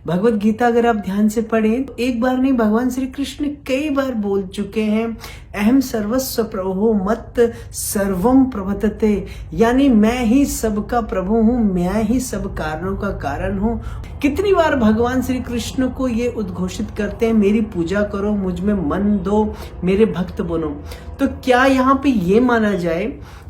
भगवत गीता अगर आप ध्यान से पढ़ें तो एक बार नहीं, भगवान श्री कृष्ण कई बार बोल चुके हैं, अहम सर्वस्व प्रभु मत सर्वम प्रवर्तते, यानी मैं ही सबका प्रभु हूँ, मैं ही सब कारणों का कारण हूँ। कितनी बार भगवान श्री कृष्ण को ये उद्घोषित करते हैं, मेरी पूजा करो, मुझ में मन दो, मेरे भक्त बनो। तो क्या यहाँ पे ये माना जाए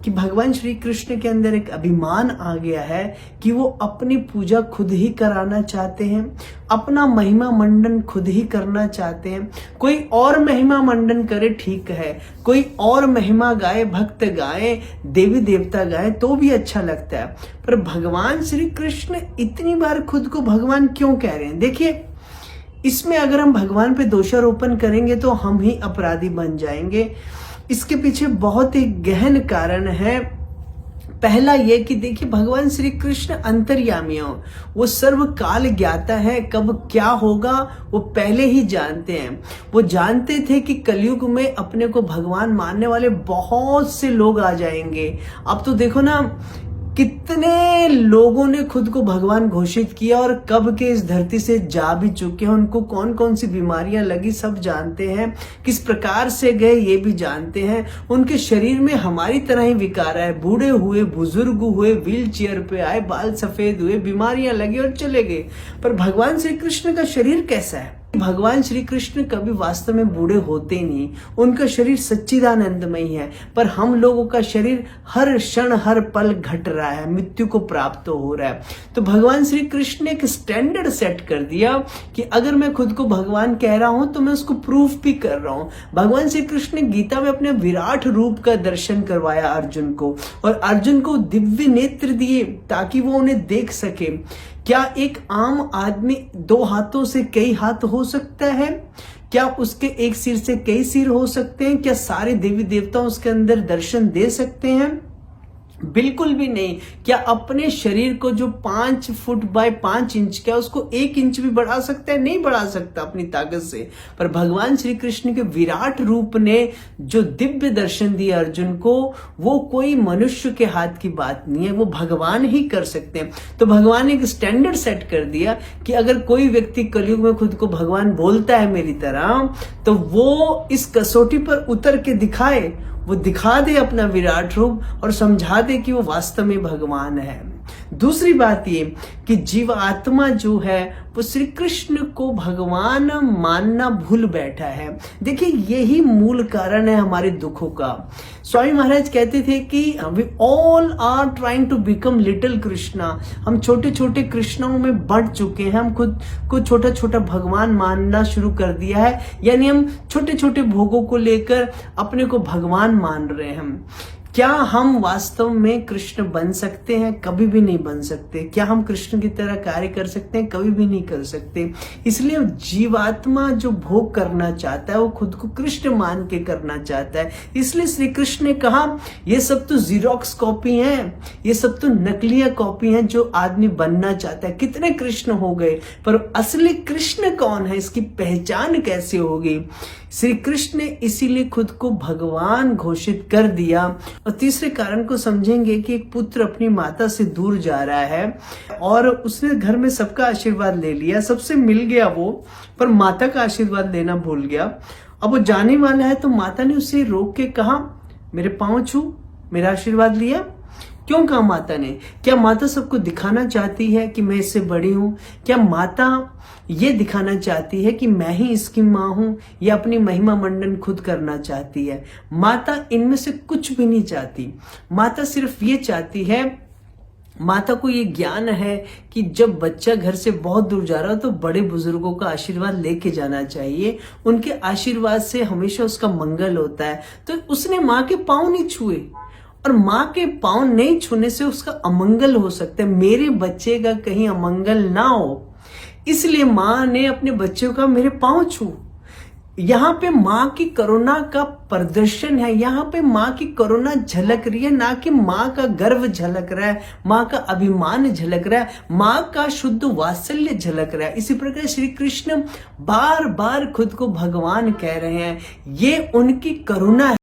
कि भगवान श्री कृष्ण के अंदर एक अभिमान आ गया है कि वो अपनी पूजा खुद ही कराना चाहते हैं, अपना महिमा मंडन खुद ही करना चाहते हैं? कोई और महिमा मंडन करे ठीक है, कोई और महिमा गाए, भक्त गाए, देवी देवता गाए तो भी अच्छा लगता है, पर भगवान श्री कृष्ण इतनी बार खुद को भगवान क्यों कह रहे हैं? देखिए, इसमें अगर हम भगवान पे दोषारोपण करेंगे तो हम ही अपराधी बन जाएंगे। इसके पीछे बहुत ही गहन कारण है। पहला ये कि देखिए, भगवान श्री कृष्ण अंतर्यामी हो, वो सर्व काल ज्ञाता है, कब क्या होगा वो पहले ही जानते हैं। वो जानते थे कि कलयुग में अपने को भगवान मानने वाले बहुत से लोग आ जाएंगे। अब तो देखो ना, कितने लोगों ने खुद को भगवान घोषित किया और कब के इस धरती से जा भी चुके हैं, उनको कौन कौन सी बीमारियां लगी सब जानते हैं, किस प्रकार से गए ये भी जानते हैं। उनके शरीर में हमारी तरह ही विकार आए, बूढ़े हुए, बुजुर्ग हुए, व्हील चेयर पे आए, बाल सफेद हुए, बीमारियां लगी और चले गए। पर भगवान श्री कृष्ण का शरीर कैसा है? भगवान श्री कृष्ण कभी वास्तव में बूढ़े होते नहीं, उनका शरीर सच्चिदानंदमय है, पर हम लोगों का शरीर हर क्षण हर पल घट रहा है, मृत्यु को प्राप्त हो रहा है। तो भगवान श्री कृष्ण ने एक स्टैंडर्ड सेट कर दिया कि अगर मैं खुद को भगवान कह रहा हूं तो मैं उसको प्रूफ भी कर रहा हूं। भगवान श्री कृष्ण ने गीता में अपने विराट रूप का दर्शन करवाया अर्जुन को, और अर्जुन को दिव्य नेत्र दिए ताकि वो उन्हें देख सके। क्या एक आम आदमी दो हाथों से कई हाथ हो सकता है? क्या उसके एक सिर से कई सिर हो सकते हैं? क्या सारे देवी देवता उसके अंदर दर्शन दे सकते हैं? बिल्कुल भी नहीं। क्या अपने शरीर को जो 5 फुट बाय 5 इंच का, उसको 1 इंच भी बढ़ा सकता है? नहीं बढ़ा सकता अपनी ताकत से। पर भगवान श्री कृष्ण के विराट रूप ने जो दिव्य दर्शन दिया अर्जुन को, वो कोई मनुष्य के हाथ की बात नहीं है, वो भगवान ही कर सकते हैं। तो भगवान ने एक स्टैंडर्ड सेट कर दिया कि अगर कोई व्यक्ति कलयुग में खुद को भगवान बोलता है मेरी तरह, तो वो इस कसौटी पर उतर के दिखाए, वो दिखा दे अपना विराट रूप और समझा दे कि वो वास्तव में भगवान है। दूसरी बात ये कि जीवात्मा जो है वो श्री कृष्ण को भगवान मानना भूल बैठा है। देखिए, यही मूल कारण है हमारे दुखों का। स्वामी महाराज कहते थे कि we all are trying to become little Krishna. हम छोटे छोटे कृष्णाओं में बढ़ चुके हैं, हम खुद को छोटा छोटा भगवान मानना शुरू कर दिया है, यानी हम छोटे छोटे भोगों को लेकर अपने को भगवान मान रहे हैं। क्या हम वास्तव में कृष्ण बन सकते हैं? कभी भी नहीं बन सकते। क्या हम कृष्ण की तरह कार्य कर सकते हैं? कभी भी नहीं कर सकते। इसलिए जीवात्मा जो भोग करना चाहता है वो खुद को कृष्ण मान के करना चाहता है। इसलिए श्री कृष्ण ने कहा ये सब तो जीरोक्स कॉपी हैं, ये सब तो नकलिया कॉपी हैं जो आदमी बनना चाहता है। कितने कृष्ण हो गए, पर असली कृष्ण कौन है, इसकी पहचान कैसे होगी? श्री कृष्ण ने इसीलिए खुद को भगवान घोषित कर दिया। और तीसरे कारण को समझेंगे कि एक पुत्र अपनी माता से दूर जा रहा है और उसने घर में सबका आशीर्वाद ले लिया, सबसे मिल गया वो, पर माता का आशीर्वाद लेना भूल गया। अब वो जाने वाला है तो माता ने उसे रोक के कहा, मेरे पांव छू, मेरा आशीर्वाद लिया। क्यों कहा माता ने? क्या माता सबको दिखाना चाहती है कि मैं इससे बड़ी हूं? क्या माता ये दिखाना चाहती है कि मैं ही इसकी मां हूं, या अपनी महिमा मंडन खुद करना चाहती है? माता इनमें से कुछ भी नहीं चाहती। माता सिर्फ ये चाहती है, माता को ये ज्ञान है कि जब बच्चा घर से बहुत दूर जा रहा हो तो बड़े बुजुर्गों का आशीर्वाद लेके जाना चाहिए, उनके आशीर्वाद से हमेशा उसका मंगल होता है। तो उसने माँ के पांव नहीं छुए, और माँ के पांव नहीं छूने से उसका अमंगल हो सकता है, मेरे बच्चे का कहीं अमंगल ना हो। इसलिए माँ ने अपने बच्चों का मेरे पांव छू। यहाँ पे माँ की करुणा का प्रदर्शन है, यहाँ पे माँ की करुणा झलक रही है, ना कि माँ का गर्व झलक रहा है, माँ का अभिमान झलक रहा है, माँ का शुद्ध वात्सल्य झलक रहा है। इसी प्रकार श्री कृष्ण बार बार खुद को भगवान कह रहे हैं, ये उनकी करुणा है।